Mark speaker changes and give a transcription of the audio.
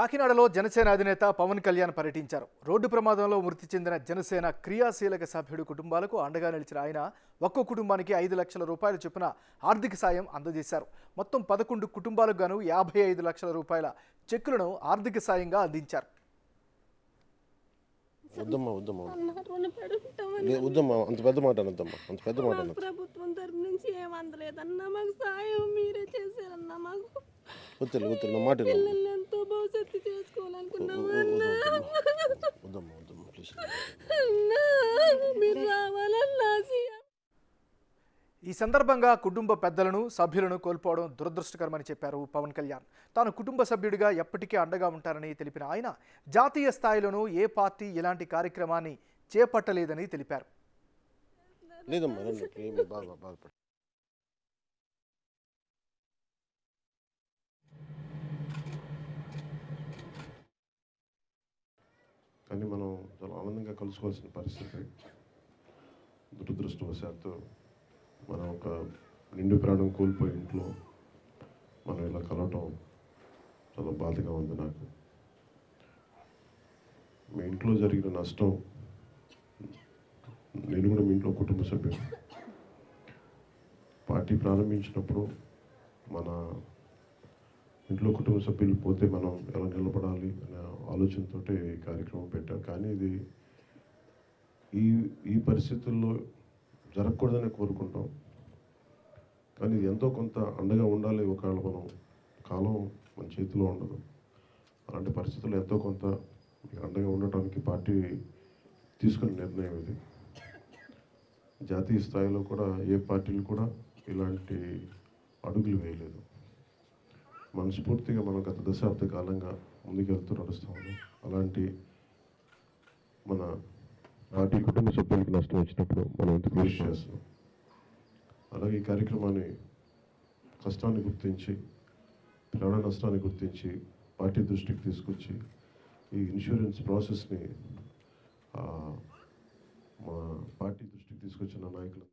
Speaker 1: కాకినాడలో జనసేన అధినేత పవన్ కళ్యాణ్ పర్యటించారు. రోడ్డు ప్రమాదంలో మృతి చెందిన జనసేన క్రియాశీలక సభ్యుడి కుటుంబాలకు అండగా నిలిచిన ఆయన ఒక్కో కుటుంబానికి 5 లక్షల రూపాయల చొప్పున ఆర్థిక సాయం అందజేశారు. మొత్తం 11 కుటుంబాలకు గాను 55 లక్షల రూపాయల చెక్కులను ఆర్థిక సాయంగా అందించారు.
Speaker 2: ప్రభుత్వం తరపు నుంచి ఏమందలేదన్నా, మాకు సాయం మీరే చేశారన్నా. మాకు పిల్లల్ని ఎంతో భవిష్యత్తు చేసుకోవాలనుకున్నాము అన్నా. మీరు రావాలన్నా.
Speaker 1: ఈ సందర్భంగా కుటుంబ పెద్దలను సభ్యులను కోల్పోవడం దురదృష్టకరమని చెప్పారు పవన్ కళ్యాణ్. తాను కుటుంబ సభ్యుడిగా ఎప్పటికీ అండగా ఉంటారని తెలిపిన ఆయన జాతీయ స్థాయిలోనూ ఏ పార్టీ ఇలాంటి కార్యక్రమాన్ని చేపట్టలేదని తెలిపారు.
Speaker 3: కానీ మనం చాలా ఆనందంగా కలుసుకోవాల్సిన పరిస్థితి. దురదృష్టవశాత్తు మనం ఒక నిండు ప్రాణం కోల్పోయి ఇంట్లో మనం ఇలా కలవటం చాలా బాధగా ఉంది నాకు. మీ ఇంట్లో జరిగిన నష్టం, నేను కూడా మీ ఇంట్లో కుటుంబ సభ్యులు. పార్టీ ప్రారంభించినప్పుడు మన ఇంట్లో కుటుంబ సభ్యులు పోతే మనం ఎలా నిలబడాలి అనే ఆలోచనతో ఈ కార్యక్రమం పెట్టాం. కానీ ఇది ఈ పరిస్థితుల్లో జరగకూడదని కోరుకుంటాం. కానీ ఇది ఎంతో కొంత అండగా ఉండాలి. ఒకవేళ మనం కాలం మన చేతిలో ఉండదు. అలాంటి పరిస్థితుల్లో ఎంతో కొంత అండగా ఉండటానికి పార్టీ తీసుకునే నిర్ణయం ఇది. జాతీయ స్థాయిలో కూడా ఏ పార్టీలు కూడా ఇలాంటి అడుగులు వేయలేదు. మనస్ఫూర్తిగా మనం గత దశాబ్ద కాలంగా ముందుకెళ్తూ నడుస్తాము. అలాంటి మన పార్టీ కుటుంబ సభ్యులకు నష్టం వచ్చినప్పుడు మనం ఎంత కృషి చేస్తాం. అలాగే ఈ కార్యక్రమాన్ని కష్టాన్ని గుర్తించి, ప్రాణ నష్టాన్ని గుర్తించి పార్టీ దృష్టికి తీసుకొచ్చి ఈ ఇన్సూరెన్స్ ప్రాసెస్ని మా పార్టీ దృష్టికి తీసుకొచ్చిన నాయకులు